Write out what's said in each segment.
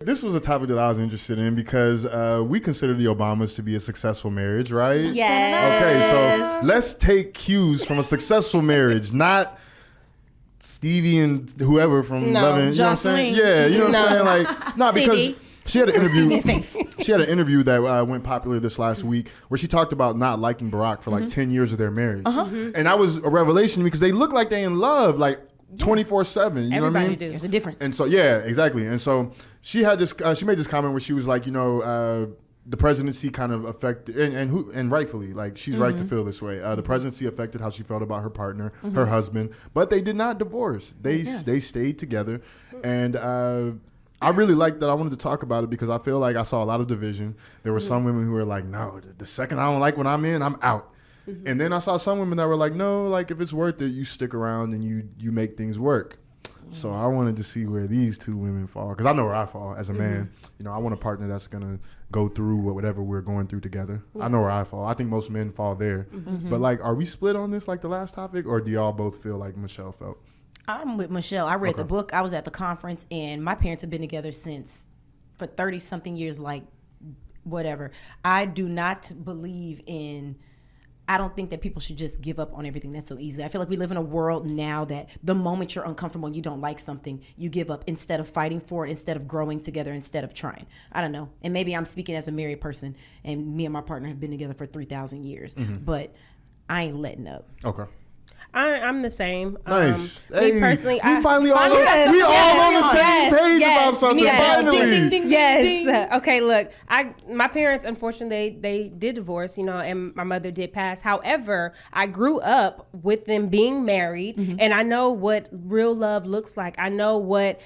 This was a topic that I was interested in because we consider the Obamas to be a successful marriage, right? Yes. Okay, so let's take cues from a successful marriage, not Stevie and whoever from Loving. You know what I'm saying? Yeah, you know what I'm saying? Like, not because she had an interview. She had an interview that went popular this last week where she talked about not liking Barack for like 10 years of their marriage, and that was a revelation because they look like they in love, like 24/7. You know what I mean? Do. There's a difference. And so exactly. And so she had this. She made this comment where she was like, the presidency kind of affected, and rightfully, like she's right to feel this way. The presidency affected how she felt about her partner, her husband, but they did not divorce. They stayed together, and I really liked that. I wanted to talk about it because I feel like I saw a lot of division. There were some women who were like, no, the second I don't like what I'm in, I'm out. And then I saw some women that were like, no, like if it's worth it, you stick around and you make things work. So I wanted to see where these two women fall because I know where I fall as a man. I want a partner that's going to go through whatever we're going through together. I know where I fall. I think most men fall there. But like, are we split on this like the last topic, or do y'all both feel like Michelle felt? I'm with Michelle. I read the book. I was at the conference, and my parents have been together for 30-something years, like whatever. I do not believe in... I don't think that people should just give up on everything that's so easy. I feel like we live in a world now that the moment you're uncomfortable and you don't like something, you give up instead of fighting for it, instead of growing together, instead of trying. I don't know. And maybe I'm speaking as a married person, and me and my partner have been together for 3,000 years. But I ain't letting up. Okay. I'm the same. Nice. Me personally, we all on the same page about something. Finally. Ding, ding, ding, yes. Okay. Look, my parents, unfortunately, they did divorce. And my mother did pass. However, I grew up with them being married, and I know what real love looks like. I know what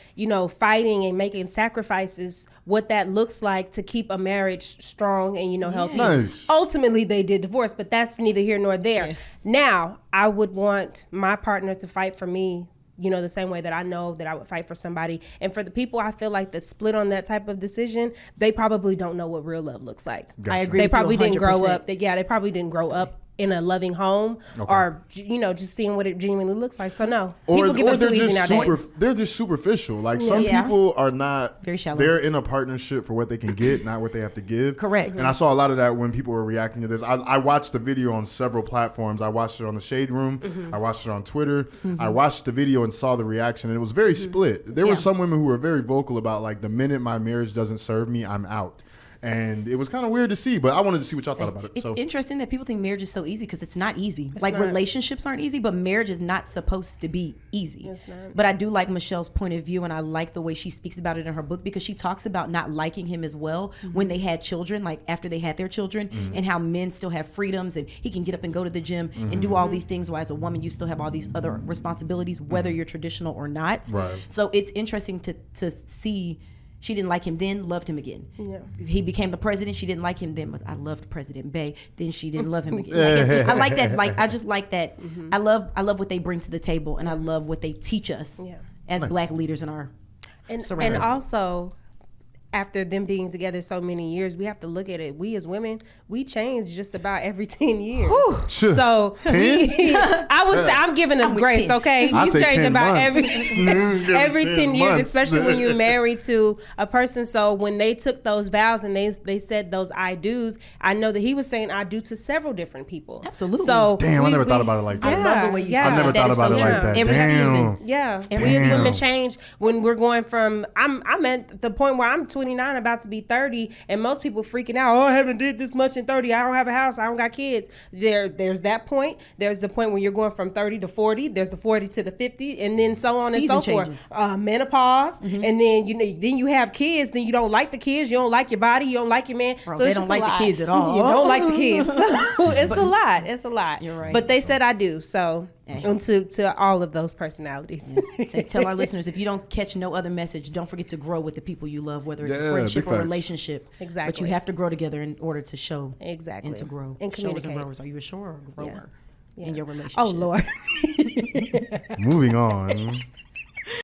fighting and making sacrifices, what that looks like to keep a marriage strong and healthy. Nice. Ultimately, they did divorce, but that's neither here nor there. Yes. Now, I would want my partner to fight for me, the same way that I know that I would fight for somebody. And for the people I feel like that split on that type of decision, they probably don't know what real love looks like. Gotcha. I agree. They probably with you didn't grow 100%. up. They probably didn't grow up in a loving home, or just seeing what it genuinely looks like. So no, people give up too easy nowadays. They're just superficial. Like some people are not very shallow. They're in a partnership for what they can get, not what they have to give. Correct. And I saw a lot of that when people were reacting to this. I watched the video on several platforms. I watched it on the Shade Room. I watched it on Twitter. I watched the video and saw the reaction, and it was very split. There were some women who were very vocal about like, the minute my marriage doesn't serve me, I'm out. And it was kind of weird to see, but I wanted to see what y'all thought about it. It's interesting that people think marriage is so easy because it's not easy. It's like not. Relationships aren't easy, but marriage is not supposed to be easy. It's not. But I do like Michelle's point of view, and I like the way she speaks about it in her book because she talks about not liking him as well when they had children, like after they had their children, and how men still have freedoms and he can get up and go to the gym and do all these things, while as a woman you still have all these other responsibilities, whether you're traditional or not. Right. So it's interesting to see. She didn't like him then, loved him again. Yeah. He became the president. She didn't like him then, but I loved President Bay. Then she didn't love him again. I like that. Like I just like that. I love what they bring to the table, and I love what they teach us as Black leaders in our surroundings. And also, after them being together so many years, we have to look at it. We as women, we change just about every 10 years. So 10? I'm giving us grace, 10. okay? I You say change 10 about months. every 10 years, months. especially when you're married to a person. So when they took those vows and they said those I do's, I know that he was saying I do to several different people. Absolutely. So Damn, I never thought about it like that. I love the way you Yeah. said I never that. thought Is about so it true. like that. Every Damn. season. Yeah, Every we as Damn. women change when we're going from. I'm at the point where I'm 29, about to be 30, and most people freaking out. Oh, I haven't did this much in 30. I don't have a house. I don't got kids. There's that point. There's the point where you're going from 30 to 40. There's the 40 to the 50, and then so on Season and so changes. forth. Menopause, and then then you have kids. Then you don't like the kids. You don't like your body. You don't like your man. Bro, so they it's don't just a like the lot. kids at all. You don't like the kids. So it's a lot. It's a lot. You're right. But they said I do. So and to all of those personalities. Tell our listeners, if you don't catch no other message, don't forget to grow with the people you love, whether it's Yeah, a friendship big or facts. relationship. Exactly. But you have to grow together in order to show Exactly. and to grow. And Showers communicate. and growers. Are you a shower or a grower Yeah. in your relationship? Oh Lord. Moving on.